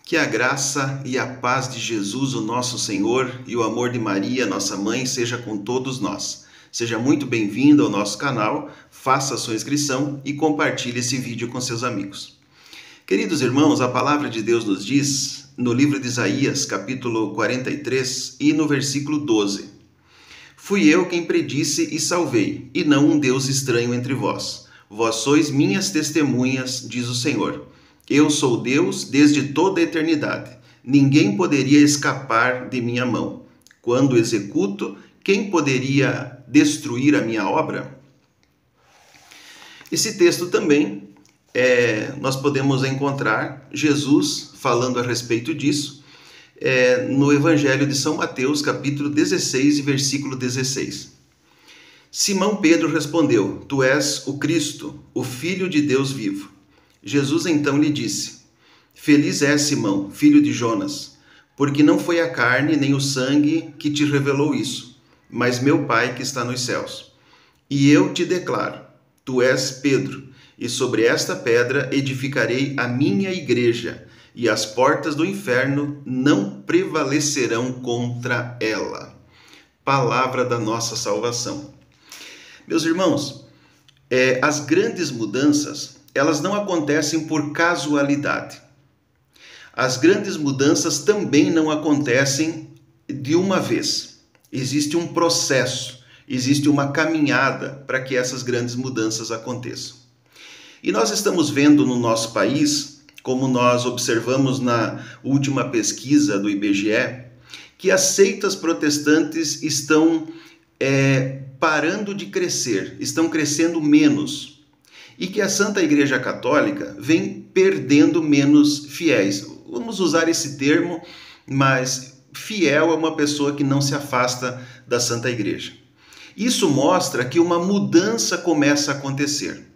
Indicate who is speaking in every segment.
Speaker 1: Que a graça e a paz de Jesus, o nosso Senhor, e o amor de Maria, nossa mãe, seja com todos nós. Seja muito bem-vindo ao nosso canal, faça a sua inscrição e compartilhe esse vídeo com seus amigos. Queridos irmãos, a palavra de Deus nos diz, no livro de Isaías, capítulo 43, e no versículo 12: Fui eu quem predisse e salvei, e não um Deus estranho entre vós. Vós sois minhas testemunhas, diz o Senhor. Eu sou Deus desde toda a eternidade. Ninguém poderia escapar de minha mão. Quando executo, quem poderia destruir a minha obra? Esse texto também, nós podemos encontrar Jesus falando a respeito disso no Evangelho de São Mateus, capítulo 16, versículo 16. Simão Pedro respondeu: Tu és o Cristo, o Filho de Deus vivo. Jesus então lhe disse: Feliz és, Simão, filho de Jonas, porque não foi a carne nem o sangue que te revelou isso, mas meu Pai que está nos céus. E eu te declaro, tu és Pedro, e sobre esta pedra edificarei a minha igreja, e as portas do inferno não prevalecerão contra ela. Palavra da nossa salvação. Meus irmãos, as grandes mudanças, elas não acontecem por casualidade. As grandes mudanças também não acontecem de uma vez. Existe um processo, existe uma caminhada para que essas grandes mudanças aconteçam. E nós estamos vendo no nosso país, como nós observamos na última pesquisa do IBGE, que as seitas protestantes estão parando de crescer, estão crescendo menos. E que a Santa Igreja Católica vem perdendo menos fiéis. Vamos usar esse termo, mas fiel é uma pessoa que não se afasta da Santa Igreja. Isso mostra que uma mudança começa a acontecer.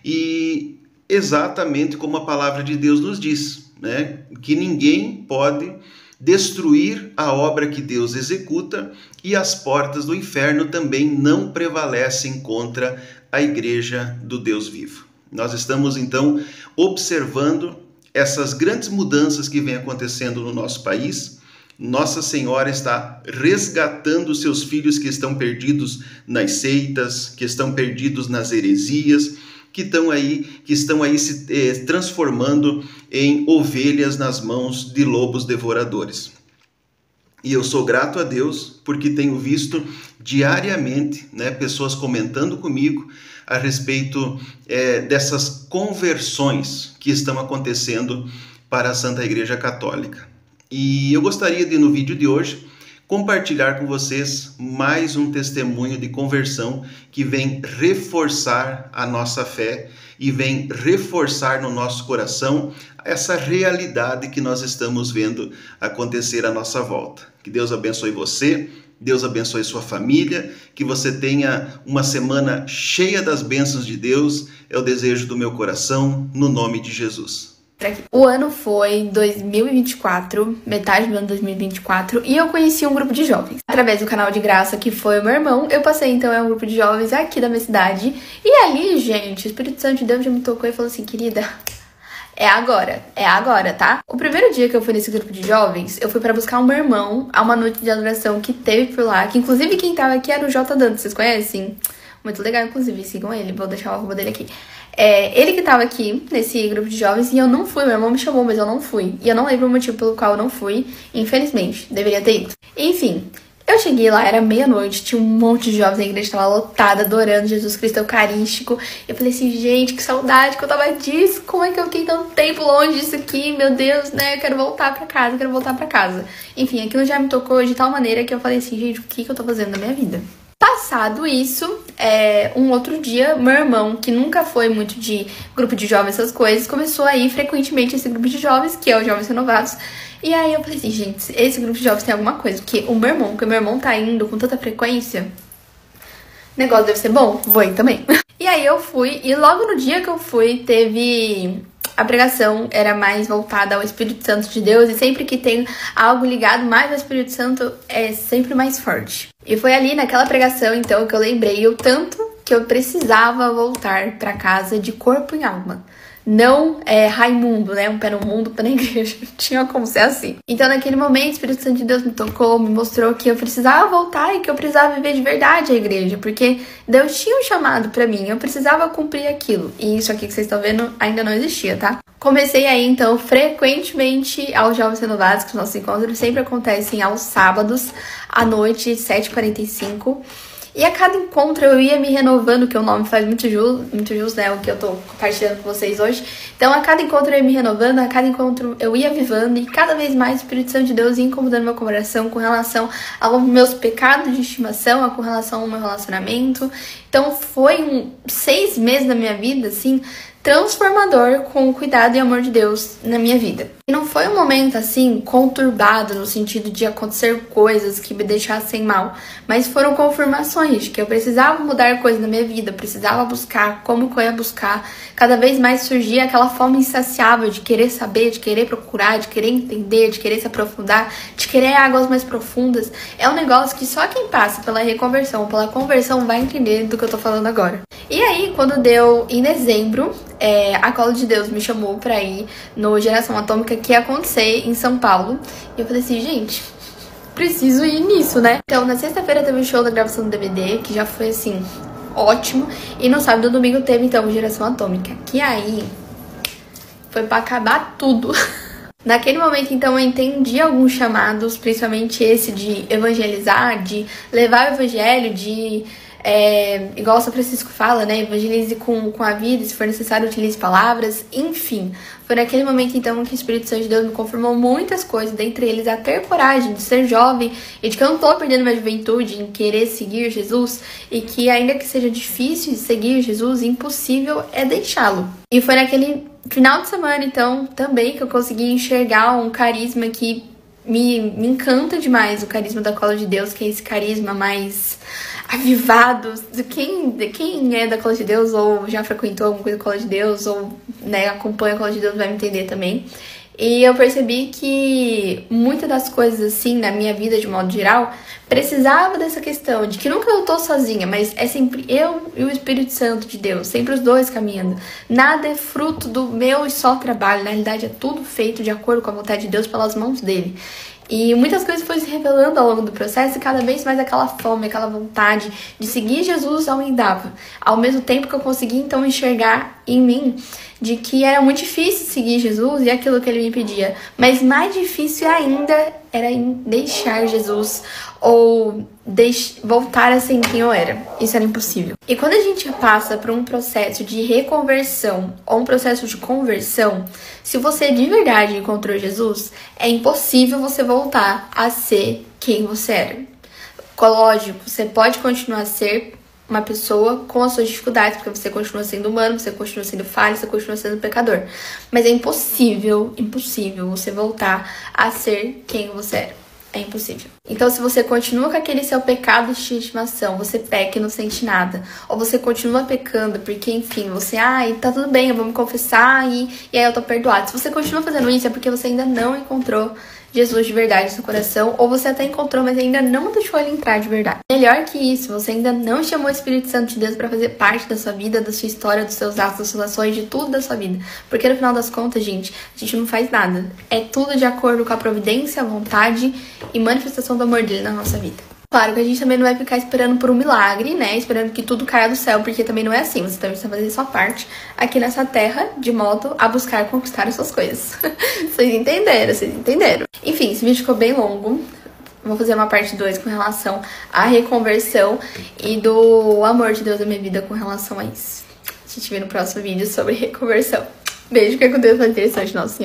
Speaker 1: E exatamente como a palavra de Deus nos diz, né? Que ninguém pode destruir a obra que Deus executa e as portas do inferno também não prevalecem contra a igreja do Deus vivo. Nós estamos então observando essas grandes mudanças que vêm acontecendo no nosso país. Nossa Senhora está resgatando seus filhos que estão perdidos nas seitas, que estão perdidos nas heresias, que estão aí se transformando em ovelhas nas mãos de lobos devoradores. E eu sou grato a Deus porque tenho visto diariamente, pessoas comentando comigo a respeito dessas conversões que estão acontecendo para a Santa Igreja Católica. E eu gostaria de, no vídeo de hoje, compartilhar com vocês mais um testemunho de conversão que vem reforçar a nossa fé e vem reforçar no nosso coração essa realidade que nós estamos vendo acontecer à nossa volta. Que Deus abençoe você, Deus abençoe sua família, que você tenha uma semana cheia das bênçãos de Deus, é o desejo do meu coração, no nome de Jesus.
Speaker 2: O ano foi 2024, metade do ano 2024, e eu conheci um grupo de jovens. Através do canal de graça, que foi o meu irmão, eu passei então a um grupo de jovens aqui da minha cidade. E ali, gente, o Espírito Santo de Deus já me tocou e falou assim: querida, é agora, tá? O primeiro dia que eu fui nesse grupo de jovens, eu fui pra buscar o meu irmão a uma noite de adoração que teve por lá, que inclusive quem tava aqui era o J. Dantas, vocês conhecem? Muito legal, inclusive, sigam ele, vou deixar o arroba dele aqui. Ele que tava aqui nesse grupo de jovens e eu não fui, meu irmão me chamou, mas eu não fui. E eu não lembro o motivo pelo qual eu não fui, infelizmente, deveria ter ido. Enfim, eu cheguei lá, era meia-noite, tinha um monte de jovens, a igreja tava lotada, adorando Jesus Cristo Eucarístico. Eu falei assim, gente, que saudade que eu tava disso, como é que eu fiquei tanto tempo longe disso aqui, meu Deus, né, eu quero voltar pra casa, Enfim, aquilo já me tocou de tal maneira que eu falei assim, gente, o que eu tô fazendo na minha vida? Passado isso, um outro dia, meu irmão, que nunca foi muito de grupo de jovens, essas coisas, começou a ir frequentemente esse grupo de jovens, que é o Jovens Renovados. E aí eu falei assim, gente, esse grupo de jovens tem alguma coisa, porque o meu irmão tá indo com tanta frequência, o negócio deve ser bom, vou ir também. E aí eu fui, e logo no dia que eu fui, teve... A pregação era mais voltada ao Espírito Santo de Deus, e sempre que tem algo ligado mais ao Espírito Santo, é sempre mais forte. E foi ali naquela pregação, então, que eu lembrei o tanto que eu precisava voltar para casa de corpo e alma. não Raimundo, né? Um pé no mundo, um pé na igreja. Não tinha como ser assim. Então, naquele momento, o Espírito Santo de Deus me tocou, me mostrou que eu precisava voltar e que eu precisava viver de verdade a igreja, porque Deus tinha um chamado pra mim, eu precisava cumprir aquilo. E isso aqui que vocês estão vendo ainda não existia, tá? Comecei aí, então, frequentemente aos Jovens Renovados, que os nossos encontros sempre acontecem aos sábados, à noite, 7h45. E a cada encontro eu ia me renovando, que o nome faz muito jus, né? O que eu tô compartilhando com vocês hoje. Então, a cada encontro eu ia me renovando, a cada encontro eu ia vivando, e cada vez mais o Espírito Santo de Deus ia incomodando meu coração com relação aos meus pecados de estimação, com relação ao meu relacionamento. Então, foi 6 meses da minha vida, assim, transformador com o cuidado e amor de Deus na minha vida. E não foi um momento, assim, conturbado no sentido de acontecer coisas que me deixassem mal, mas foram confirmações de que eu precisava mudar coisas na minha vida, eu precisava buscar, como que eu ia buscar. Cada vez mais surgia aquela fome insaciável de querer saber, de querer procurar, de querer entender, de querer se aprofundar, de querer águas mais profundas. É um negócio que só quem passa pela reconversão, pela conversão, vai entender do que eu tô falando agora. E aí, quando deu em dezembro, a Colo de Deus me chamou pra ir no Geração Atômica que ia acontecer em São Paulo. E eu falei assim, gente, preciso ir nisso, né? Então, na sexta-feira teve o show da gravação do DVD, que já foi, assim, ótimo. E no sábado e no domingo teve, então, o Geração Atômica. Que aí foi pra acabar tudo. Naquele momento, então, eu entendi alguns chamados, principalmente esse de evangelizar, de levar o evangelho, de... igual o São Francisco fala, né? Evangelize com a vida, se for necessário, utilize palavras, enfim. Foi naquele momento, então, que o Espírito Santo de Deus me confirmou muitas coisas, dentre eles a ter coragem de ser jovem e de que eu não tô perdendo minha juventude em querer seguir Jesus e que, ainda que seja difícil de seguir Jesus, impossível é deixá-lo. E foi naquele final de semana, então, também que eu consegui enxergar um carisma que me encanta demais, o carisma da Colo de Deus, que é esse carisma mais avivado. Quem é da Colo de Deus ou já frequentou alguma coisa da Colo de Deus ou, né, acompanha a Colo de Deus vai me entender também. E eu percebi que muitas das coisas, assim, na minha vida, de modo geral, precisava dessa questão de que nunca eu tô sozinha, mas é sempre eu e o Espírito Santo de Deus, sempre os dois caminhando. Nada é fruto do meu e só trabalho, na realidade é tudo feito de acordo com a vontade de Deus pelas mãos dele. E muitas coisas foram se revelando ao longo do processo e cada vez mais aquela fome, aquela vontade de seguir Jesus aumentava. Ao mesmo tempo que eu consegui, então, enxergar em mim de que era muito difícil seguir Jesus e aquilo que ele me pedia. Mas mais difícil ainda era em deixar Jesus ou voltar a ser quem eu era. Isso era impossível. E quando a gente passa por um processo de reconversão ou um processo de conversão, se você de verdade encontrou Jesus, é impossível você voltar a ser quem você era. Lógico, você pode continuar a ser uma pessoa com as suas dificuldades, porque você continua sendo humano, você continua sendo falho, você continua sendo pecador. Mas é impossível você voltar a ser quem você era. É impossível. Então, se você continua com aquele seu pecado de estimação, você peca e não sente nada, ou você continua pecando porque, enfim, você, tá tudo bem, eu vou me confessar e aí eu tô perdoado. Se você continua fazendo isso, é porque você ainda não encontrou Jesus de verdade no seu coração, ou você até encontrou, mas ainda não deixou ele entrar de verdade. Melhor que isso, você ainda não chamou o Espírito Santo de Deus para fazer parte da sua vida, da sua história, dos seus atos, das suas ações, de tudo da sua vida. Porque no final das contas, gente, a gente não faz nada. É tudo de acordo com a providência, a vontade e manifestação do amor dele na nossa vida. Claro que a gente também não vai ficar esperando por um milagre, né? Esperando que tudo caia do céu, porque também não é assim. Você também precisa fazer sua parte aqui nessa terra, de modo a buscar conquistar as suas coisas. Vocês entenderam. Enfim, esse vídeo ficou bem longo. Vou fazer uma parte 2 com relação à reconversão e do amor de Deus na minha vida com relação a isso. A gente vê no próximo vídeo sobre reconversão. Beijo, que com Deus, foi interessante, Nossa Senhora.